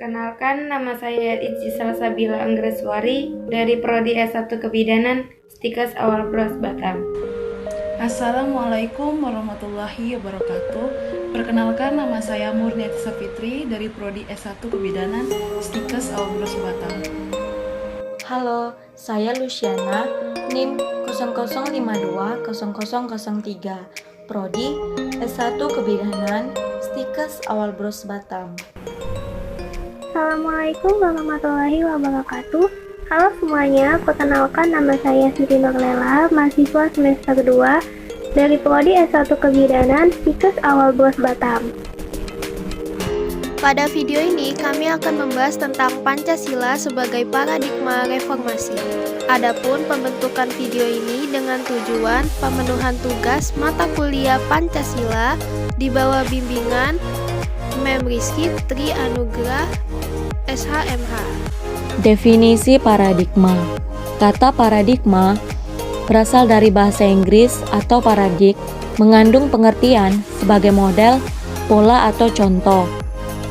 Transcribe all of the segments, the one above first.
Perkenalkan, nama saya Ici Salsabila Anggreswari dari Prodi S1 Kebidanan Stikes Awal Bros Batam. Assalamualaikum warahmatullahi wabarakatuh. Perkenalkan, nama saya Murniati Safitri dari Prodi S1 Kebidanan Stikes Awal Bros Batam. Halo, saya Luciana, NIM 00520003, Prodi S1 Kebidanan Stikes Awal Bros Batam. Assalamualaikum warahmatullahi wabarakatuh. Halo semuanya, perkenalkan nama saya Siti Nurlela, mahasiswa semester 2 dari Prodi S1 Kebidanan Stikes Awal Bros Batam. Pada video ini kami akan membahas tentang Pancasila sebagai paradigma reformasi. Adapun pembentukan video ini dengan tujuan pemenuhan tugas mata kuliah Pancasila di bawah bimbingan Mem Rizky Tri Anugrah SHMH. Definisi paradigma. Kata paradigma berasal dari bahasa Inggris atau paradig, mengandung pengertian sebagai model, pola atau contoh.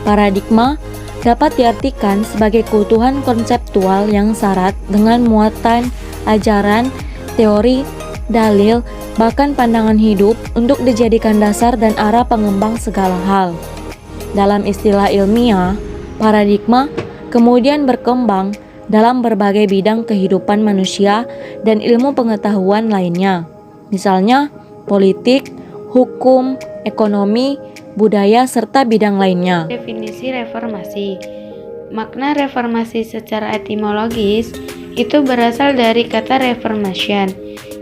Paradigma dapat diartikan sebagai keutuhan konseptual yang syarat dengan muatan, ajaran, teori, dalil, bahkan pandangan hidup untuk dijadikan dasar dan arah pengembang segala hal. Dalam istilah ilmiah, paradigma kemudian berkembang dalam berbagai bidang kehidupan manusia dan ilmu pengetahuan lainnya, misalnya politik, hukum, ekonomi, budaya, serta bidang lainnya. Definisi reformasi. Makna reformasi secara etimologis itu berasal dari kata reformation,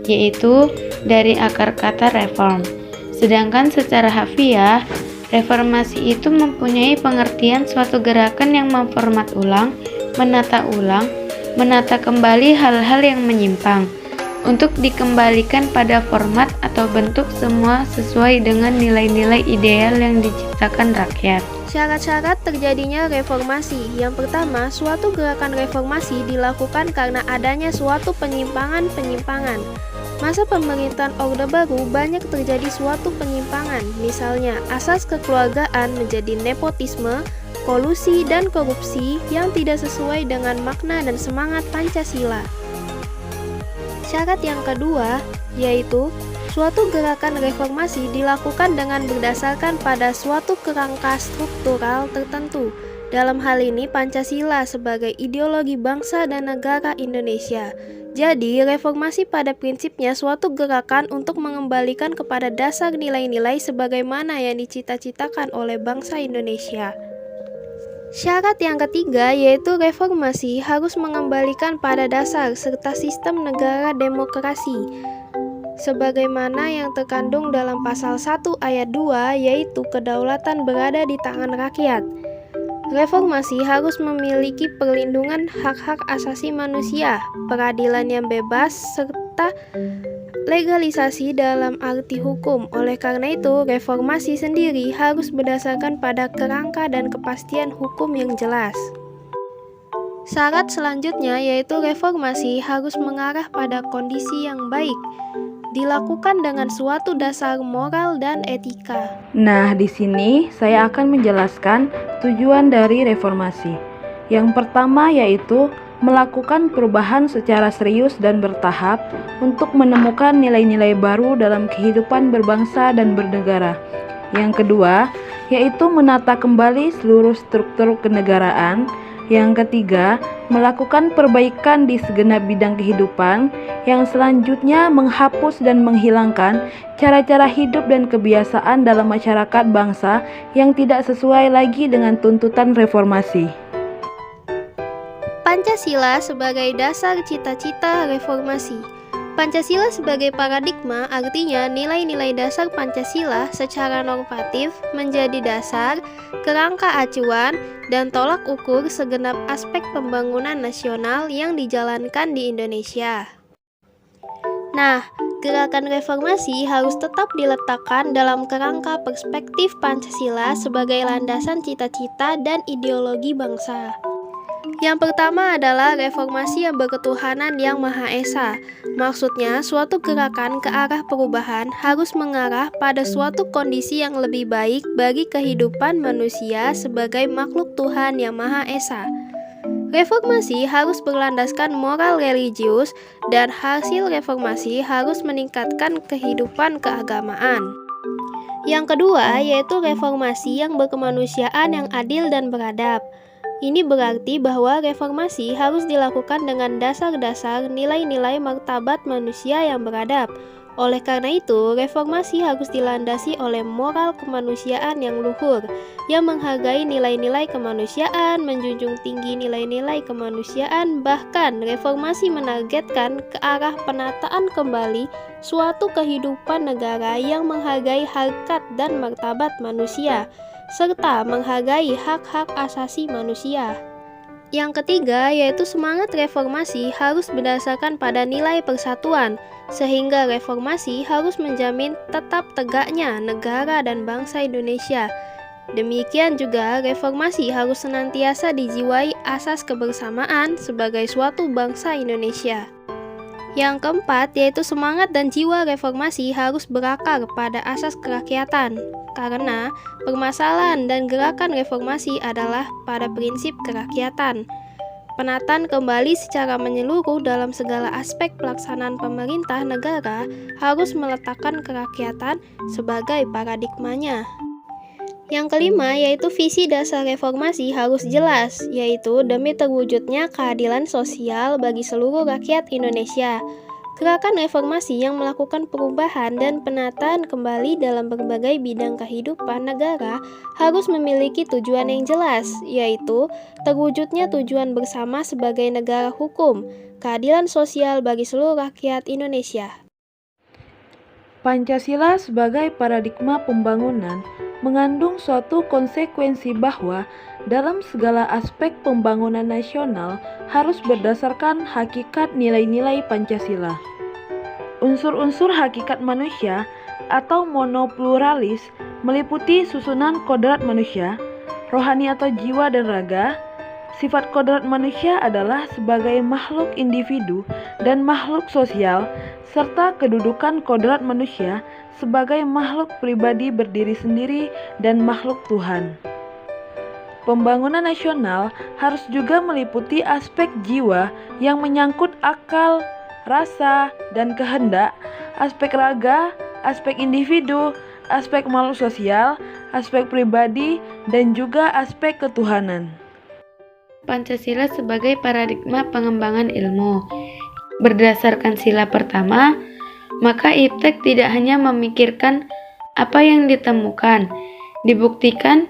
yaitu dari akar kata reform. Sedangkan secara harfiah, reformasi itu mempunyai pengertian suatu gerakan yang memformat ulang, menata kembali hal-hal yang menyimpang, untuk dikembalikan pada format atau bentuk semua sesuai dengan nilai-nilai ideal yang diciptakan rakyat. Syarat-syarat terjadinya reformasi. Yang pertama, suatu gerakan reformasi dilakukan karena adanya suatu penyimpangan-penyimpangan. Masa pemerintahan Orde Baru banyak terjadi suatu penyimpangan, misalnya asas kekeluargaan menjadi nepotisme, kolusi, dan korupsi yang tidak sesuai dengan makna dan semangat Pancasila. Syarat yang kedua, yaitu suatu gerakan reformasi dilakukan dengan berdasarkan pada suatu kerangka struktural tertentu. Dalam hal ini Pancasila sebagai ideologi bangsa dan negara Indonesia. Jadi, reformasi pada prinsipnya suatu gerakan untuk mengembalikan kepada dasar nilai-nilai sebagaimana yang dicita-citakan oleh bangsa Indonesia. Syarat yang ketiga yaitu reformasi harus mengembalikan pada dasar serta sistem negara demokrasi sebagaimana yang terkandung dalam pasal 1 ayat 2 yaitu kedaulatan berada di tangan rakyat. Reformasi harus memiliki perlindungan hak-hak asasi manusia, peradilan yang bebas, serta legalisasi dalam arti hukum. Oleh karena itu, reformasi sendiri harus berdasarkan pada kerangka dan kepastian hukum yang jelas. Syarat selanjutnya yaitu reformasi harus mengarah pada kondisi yang baik, dilakukan dengan suatu dasar moral dan etika. Nah, di sini saya akan menjelaskan tujuan dari reformasi. Yang pertama yaitu melakukan perubahan secara serius dan bertahap untuk menemukan nilai-nilai baru dalam kehidupan berbangsa dan bernegara. Yang kedua yaitu menata kembali seluruh struktur kenegaraan. Yang ketiga, melakukan perbaikan di segenap bidang kehidupan. Yang selanjutnya, menghapus dan menghilangkan cara-cara hidup dan kebiasaan dalam masyarakat bangsa yang tidak sesuai lagi dengan tuntutan reformasi. Pancasila sebagai dasar cita-cita reformasi. Pancasila sebagai paradigma artinya nilai-nilai dasar Pancasila secara normatif menjadi dasar, kerangka acuan, dan tolak ukur segenap aspek pembangunan nasional yang dijalankan di Indonesia. Nah, gerakan reformasi harus tetap diletakkan dalam kerangka perspektif Pancasila sebagai landasan cita-cita dan ideologi bangsa. Yang pertama adalah reformasi yang berketuhanan yang Maha Esa. Maksudnya, suatu gerakan ke arah perubahan harus mengarah pada suatu kondisi yang lebih baik bagi kehidupan manusia sebagai makhluk Tuhan yang Maha Esa. Reformasi harus berlandaskan moral religius dan hasil reformasi harus meningkatkan kehidupan keagamaan. Yang kedua yaitu reformasi yang berkemanusiaan yang adil dan beradab. Ini berarti bahwa reformasi harus dilakukan dengan dasar-dasar nilai-nilai martabat manusia yang beradab. Oleh karena itu, reformasi harus dilandasi oleh moral kemanusiaan yang luhur, yang menghargai nilai-nilai kemanusiaan, menjunjung tinggi nilai-nilai kemanusiaan, bahkan reformasi menargetkan ke arah penataan kembali suatu kehidupan negara yang menghargai harkat dan martabat manusia, serta menghargai hak-hak asasi manusia. Yang ketiga yaitu semangat reformasi harus berdasarkan pada nilai persatuan, sehingga reformasi harus menjamin tetap tegaknya negara dan bangsa Indonesia. Demikian juga reformasi harus senantiasa dijiwai asas kebersamaan sebagai suatu bangsa Indonesia. Yang keempat yaitu semangat dan jiwa reformasi harus berakar pada asas kerakyatan, karena permasalahan dan gerakan reformasi adalah pada prinsip kerakyatan. Penataan kembali secara menyeluruh dalam segala aspek pelaksanaan pemerintah negara harus meletakkan kerakyatan sebagai paradigmanya. Yang kelima yaitu visi dasar reformasi harus jelas, yaitu demi terwujudnya keadilan sosial bagi seluruh rakyat Indonesia. Gerakan reformasi yang melakukan perubahan dan penataan kembali dalam berbagai bidang kehidupan negara harus memiliki tujuan yang jelas, yaitu terwujudnya tujuan bersama sebagai negara hukum, keadilan sosial bagi seluruh rakyat Indonesia. Pancasila sebagai paradigma pembangunan mengandung suatu konsekuensi bahwa dalam segala aspek pembangunan nasional harus berdasarkan hakikat nilai-nilai Pancasila. Unsur-unsur hakikat manusia atau monopluralis meliputi susunan kodrat manusia, rohani atau jiwa dan raga. Sifat kodrat manusia adalah sebagai makhluk individu dan makhluk sosial, serta kedudukan kodrat manusia sebagai makhluk pribadi berdiri sendiri dan makhluk Tuhan. Pembangunan nasional harus juga meliputi aspek jiwa yang menyangkut akal, rasa, dan kehendak, aspek raga, aspek individu, aspek makhluk sosial, aspek pribadi, dan juga aspek ketuhanan. Pancasila sebagai paradigma pengembangan ilmu. Berdasarkan sila pertama, maka iptek tidak hanya memikirkan apa yang ditemukan, dibuktikan,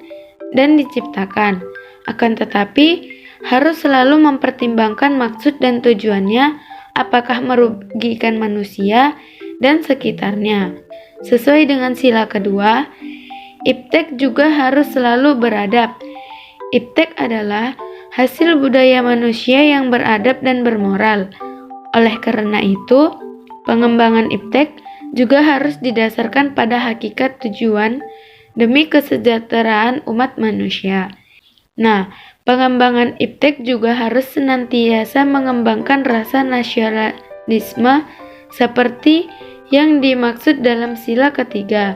dan diciptakan, akan tetapi harus selalu mempertimbangkan maksud dan tujuannya, apakah merugikan manusia dan sekitarnya. Sesuai dengan sila kedua, iptek juga harus selalu beradab. Iptek adalah hasil budaya manusia yang beradab dan bermoral. Oleh karena itu, pengembangan iptek juga harus didasarkan pada hakikat tujuan demi kesejahteraan umat manusia. Nah, pengembangan iptek juga harus senantiasa mengembangkan rasa nasionalisme seperti yang dimaksud dalam sila ketiga.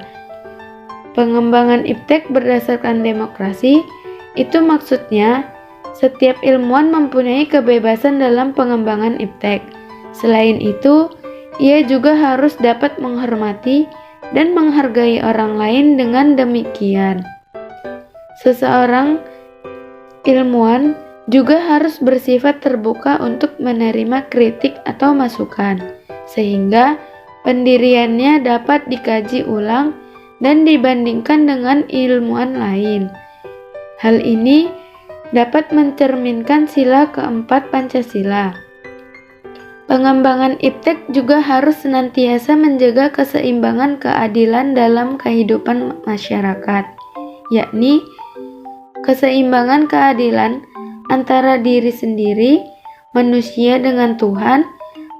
Pengembangan iptek berdasarkan demokrasi, itu maksudnya setiap ilmuwan mempunyai kebebasan dalam pengembangan iptek. Selain itu, ia juga harus dapat menghormati dan menghargai orang lain dengan demikian. Seseorang ilmuwan juga harus bersifat terbuka untuk menerima kritik atau masukan, sehingga pendiriannya dapat dikaji ulang dan dibandingkan dengan ilmuwan lain. Hal ini dapat mencerminkan sila keempat Pancasila. Pengembangan iptek juga harus senantiasa menjaga keseimbangan keadilan dalam kehidupan masyarakat, yakni keseimbangan keadilan antara diri sendiri, manusia dengan Tuhan,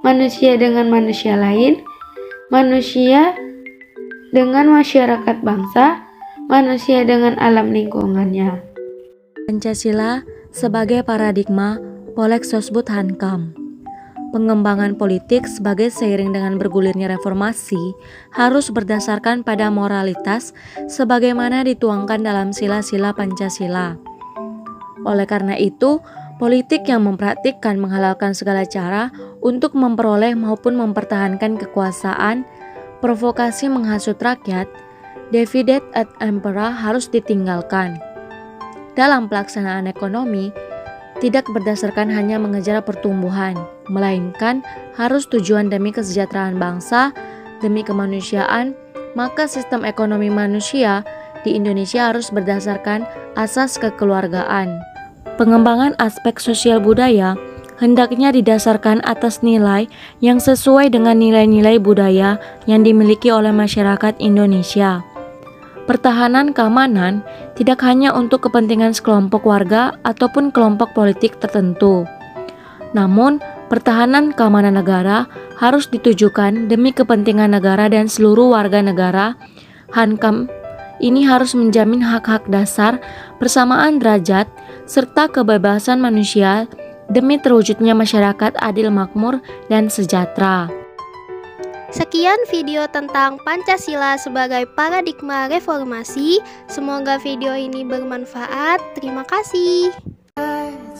manusia dengan manusia lain, manusia dengan masyarakat bangsa, manusia dengan alam lingkungannya. Pancasila sebagai paradigma Polek-Sosbud Hankam. Pengembangan politik sebagai seiring dengan bergulirnya reformasi harus berdasarkan pada moralitas sebagaimana dituangkan dalam sila-sila Pancasila. Oleh karena itu, politik yang mempraktikkan menghalalkan segala cara untuk memperoleh maupun mempertahankan kekuasaan, provokasi menghasut rakyat, divide et impera harus ditinggalkan. Dalam pelaksanaan ekonomi, tidak berdasarkan hanya mengejar pertumbuhan, melainkan harus tujuan demi kesejahteraan bangsa, demi kemanusiaan, maka sistem ekonomi manusia di Indonesia harus berdasarkan asas kekeluargaan. Pengembangan aspek sosial budaya hendaknya didasarkan atas nilai yang sesuai dengan nilai-nilai budaya yang dimiliki oleh masyarakat Indonesia. Pertahanan keamanan tidak hanya untuk kepentingan sekelompok warga ataupun kelompok politik tertentu. Namun, pertahanan keamanan negara harus ditujukan demi kepentingan negara dan seluruh warga negara. Hankam ini harus menjamin hak-hak dasar, persamaan derajat, serta kebebasan manusia demi terwujudnya masyarakat adil makmur dan sejahtera. Sekian video tentang Pancasila sebagai paradigma reformasi. Semoga video ini bermanfaat. Terima kasih.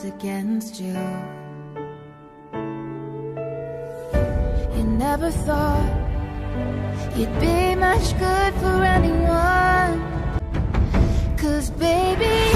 Against you. You never thought you'd be much good for anyone. 'Cause baby